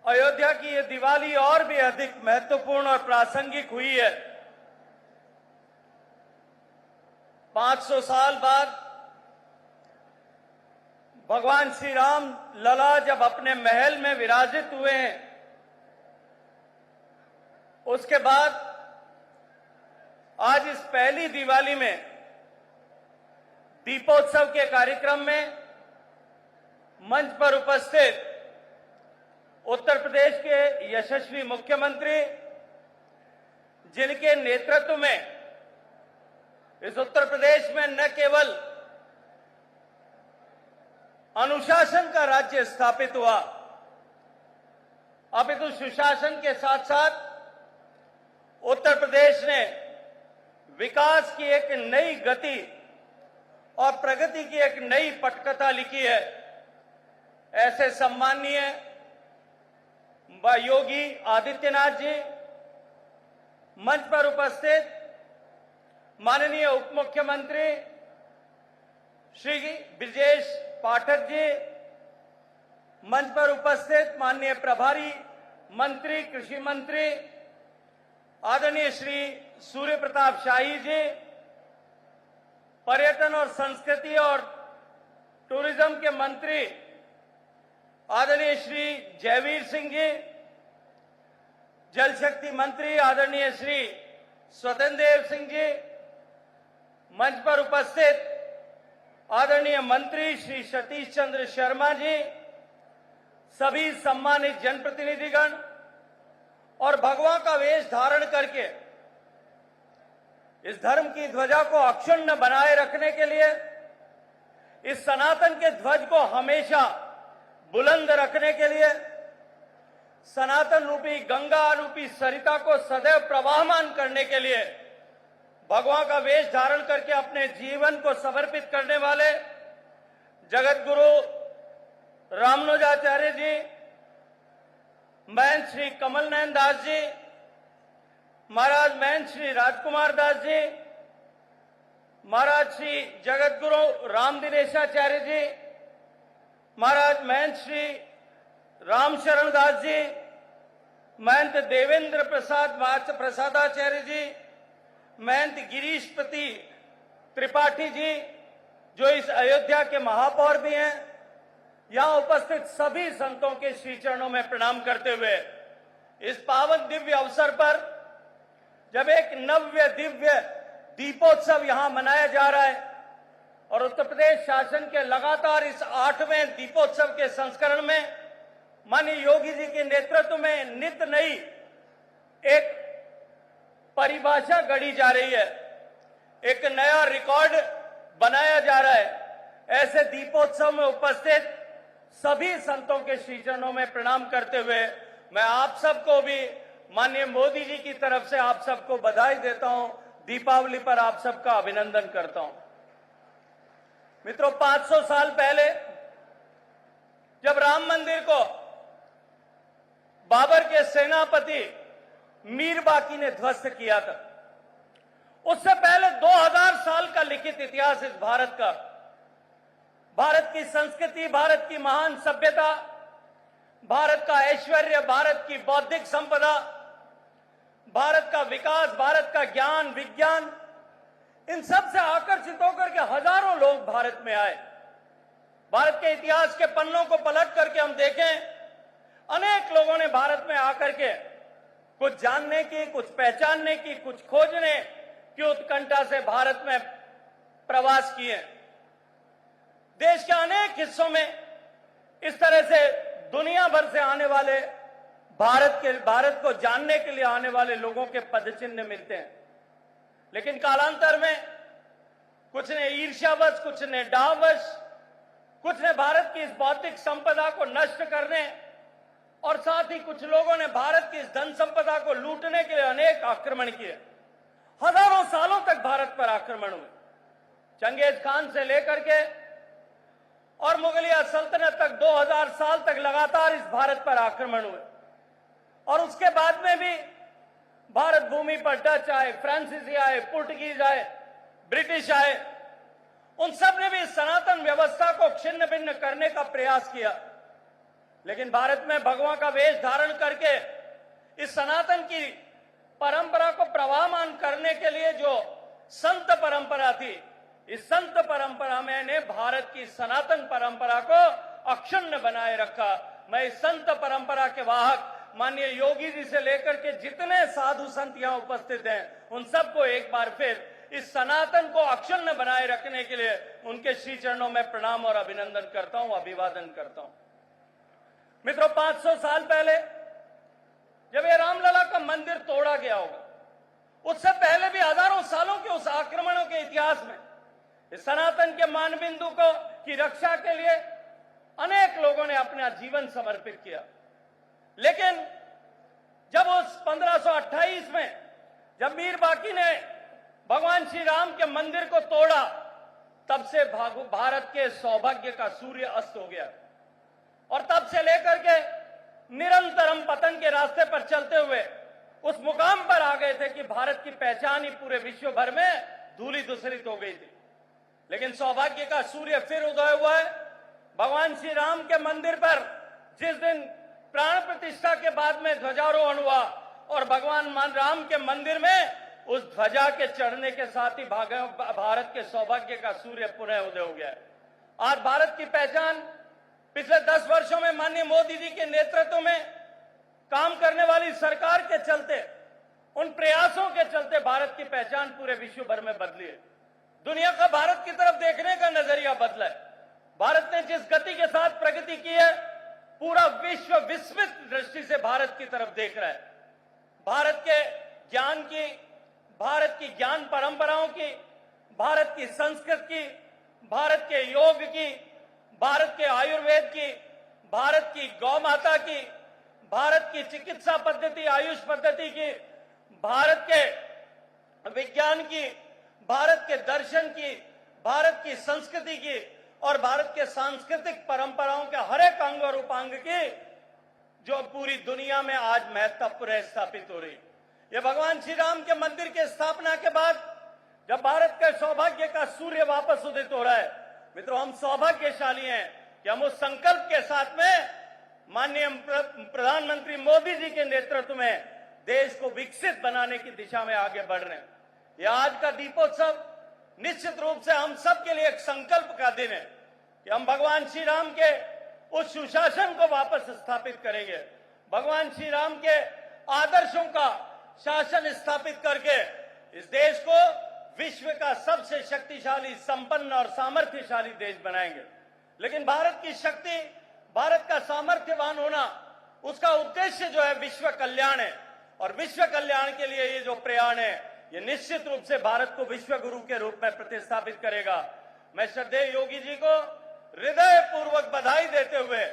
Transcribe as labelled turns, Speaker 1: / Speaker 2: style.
Speaker 1: अयोध्या की ये दिवाली और भी अधिक महत्वपूर्ण और प्रासंगिक हुई है। 500 साल बाद भगवान श्री राम लला जब अपने महल में विराजित हुए हैं, उसके बाद आज इस पहली दिवाली में दीपोत्सव के कार्यक्रम में मंच पर उपस्थित उत्तर प्रदेश के यशस्वी मुख्यमंत्री, जिनके नेतृत्व में इस उत्तर प्रदेश में न केवल अनुशासन का राज्य स्थापित हुआ, अपितु सुशासन के साथ साथ उत्तर प्रदेश ने विकास की एक नई गति और प्रगति की एक नई पटकथा लिखी है। ऐसे सम्माननीय योगी आदित्यनाथ जी, मंच पर उपस्थित माननीय उप मुख्यमंत्री श्री ब्रिजेश पाठक जी, मंच पर उपस्थित माननीय प्रभारी मंत्री कृषि मंत्री आदरणीय श्री सूर्य प्रताप शाही जी, पर्यटन और संस्कृति और टूरिज्म के मंत्री आदरणीय श्री जयवीर सिंह जी, जल शक्ति मंत्री आदरणीय श्री स्वतंत्र देव सिंह जी, मंच पर उपस्थित आदरणीय मंत्री श्री सतीश चंद्र शर्मा जी, सभी सम्मानित जनप्रतिनिधिगण और भगवा का वेश धारण करके इस धर्म की ध्वजा को अक्षुण्ण बनाए रखने के लिए, इस सनातन के ध्वज को हमेशा बुलंद रखने के लिए, सनातन रूपी गंगा रूपी सरिता को सदैव प्रवाहमान करने के लिए भगवान का वेश धारण करके अपने जीवन को समर्पित करने वाले जगत गुरु रामानुजाचार्य जी, महंत श्री कमल नयन दास जी महाराज, महंत श्री राजकुमार दास जी महाराज, श्री जगत गुरु राम दिनेशाचार्य जी महाराज, महंत श्री राम शरण दास जी, महंत देवेंद्र प्रसादाचार्य जी, महंत गिरीशपति त्रिपाठी जी, जो इस अयोध्या के महापौर भी हैं, यहां उपस्थित सभी संतों के श्री चरणों में प्रणाम करते हुए इस पावन दिव्य अवसर पर जब एक नव्य दिव्य दीपोत्सव यहां मनाया जा रहा है और उत्तर प्रदेश शासन के लगातार इस 8वें दीपोत्सव के संस्करण में माननीय योगी जी के नेतृत्व में नित नई एक परिभाषा गढ़ी जा रही है, एक नया रिकॉर्ड बनाया जा रहा है। ऐसे दीपोत्सव में उपस्थित सभी संतों के श्री चरणों में प्रणाम करते हुए मैं आप सबको भी माननीय मोदी जी की तरफ से आप सबको बधाई देता हूं, दीपावली पर आप सबका अभिनंदन करता हूं। मित्रों, 500 साल पहले जब राम मंदिर को बाबर के सेनापति मीर बाकी ने ध्वस्त किया था, उससे पहले 2000 साल का लिखित इतिहास इस भारत का, भारत की संस्कृति, भारत की महान सभ्यता, भारत का ऐश्वर्य, भारत की बौद्धिक संपदा, भारत का विकास, भारत का ज्ञान विज्ञान, इन सब से आकर्षित होकर के हजारों लोग भारत में आए। भारत के इतिहास के पन्नों को पलट करके हम देखें, अनेक लोगों ने भारत में आकर के कुछ जानने की, कुछ पहचानने की, कुछ खोजने की उत्कंठा से भारत में प्रवास किए। देश के अनेक हिस्सों में इस तरह से दुनिया भर से आने वाले भारत को जानने के लिए आने वाले लोगों के पदचिन्ह मिलते हैं, लेकिन कालांतर में कुछ ने ईर्ष्यावश, कुछ ने डाहवश, कुछ ने भारत की इस बौद्धिक संपदा को नष्ट करने और साथ ही कुछ लोगों ने भारत की इस धन संपदा को लूटने के लिए अनेक आक्रमण किए। हजारों सालों तक भारत पर आक्रमण हुए, चंगेज खान से लेकर के और मुगलिया सल्तनत तक 2000 साल तक लगातार इस भारत पर आक्रमण हुए। और उसके बाद में भी भारत भूमि पर डच आए, फ्रांसीसी आए, पुर्तगीज आए, ब्रिटिश आए, उन सब ने भी सनातन व्यवस्था को छिन्न भिन्न करने का प्रयास किया। लेकिन भारत में भगवा का वेश धारण करके इस सनातन की परंपरा को प्रवाहमान करने के लिए जो संत परंपरा थी, इस संत परंपरा में ने भारत की सनातन परंपरा को अक्षुण्ण बनाए रखा। मैं इस संत परंपरा के वाहक माननीय योगी जी से लेकर के जितने साधु संत यहां उपस्थित हैं, उन सबको एक बार फिर इस सनातन को अक्षुण्ण बनाए रखने के लिए उनके श्री चरणों में प्रणाम और अभिनंदन करता हूं, अभिवादन करता हूं। मित्रों, 500 साल पहले जब ये रामलला का मंदिर तोड़ा गया होगा, उससे पहले भी हजारों सालों के उस आक्रमणों के इतिहास में इस सनातन के मानबिंदु को की रक्षा के लिए अनेक लोगों ने अपना जीवन समर्पित किया। लेकिन जब उस 1528 में जब मीर बाकी ने भगवान श्री राम के मंदिर को तोड़ा, तब से भारत के सौभाग्य का सूर्य अस्त हो गया और तब से लेकर के निरंतर हम पतन के रास्ते पर चलते हुए उस मुकाम पर आ गए थे कि भारत की पहचान ही पूरे विश्व भर में धूलि धूसरित हो गई थी। लेकिन सौभाग्य का सूर्य फिर उदय हुआ है। भगवान श्री राम के मंदिर पर जिस दिन प्राण प्रतिष्ठा के बाद में ध्वजारोहण हुआ और भगवान राम के मंदिर में उस ध्वजा के चढ़ने के साथ ही भारत के सौभाग्य का सूर्य पुनः उदय हो गया है। आज भारत की पहचान पिछले 10 वर्षों में माननीय मोदी जी के नेतृत्व में काम करने वाली सरकार के चलते, उन प्रयासों के चलते भारत की पहचान पूरे विश्व भर में बदली है। दुनिया का भारत की तरफ देखने का नजरिया बदला है। भारत ने जिस गति के साथ प्रगति की है, पूरा विश्व विस्मित दृष्टि से भारत की तरफ देख रहा है। भारत के ज्ञान की, भारत की ज्ञान परंपराओं की, भारत की संस्कृत की, भारत के योग की, भारत के आयुर्वेद की, भारत की गौ माता की, भारत की चिकित्सा पद्धति, आयुष पद्धति की, भारत के विज्ञान की, भारत के दर्शन की, भारत की संस्कृति की और भारत के सांस्कृतिक परंपराओं के हर एक अंग और उपांग की जो पूरी दुनिया में आज महत्वपूर्ण स्थापित हो रही। ये भगवान श्री राम के मंदिर के स्थापना के बाद जब भारत के सौभाग्य का सूर्य वापस उदित हो रहा है, मित्रों, हम सौभाग्यशाली हैं कि हम उस संकल्प के साथ में माननीय प्रधानमंत्री मोदी जी के नेतृत्व में देश को विकसित बनाने की दिशा में आगे बढ़ रहे हैं। यह आज का दीपोत्सव निश्चित रूप से हम सब के लिए एक संकल्प का दिन है कि हम भगवान श्री राम के उस सुशासन को वापस स्थापित करेंगे, भगवान श्री राम के आदर्शों का शासन स्थापित करके इस देश को विश्व का सबसे शक्तिशाली, संपन्न और सामर्थ्यशाली देश बनाएंगे। लेकिन भारत की शक्ति, भारत का सामर्थ्यवान होना, उसका उद्देश्य जो है विश्व कल्याण है और विश्व कल्याण के लिए ये जो प्रयाण है, ये निश्चित रूप से भारत को विश्व गुरु के रूप में प्रतिस्थापित करेगा। मैं श्रद्धेय योगी जी को हृदय पूर्वक बधाई देते हुए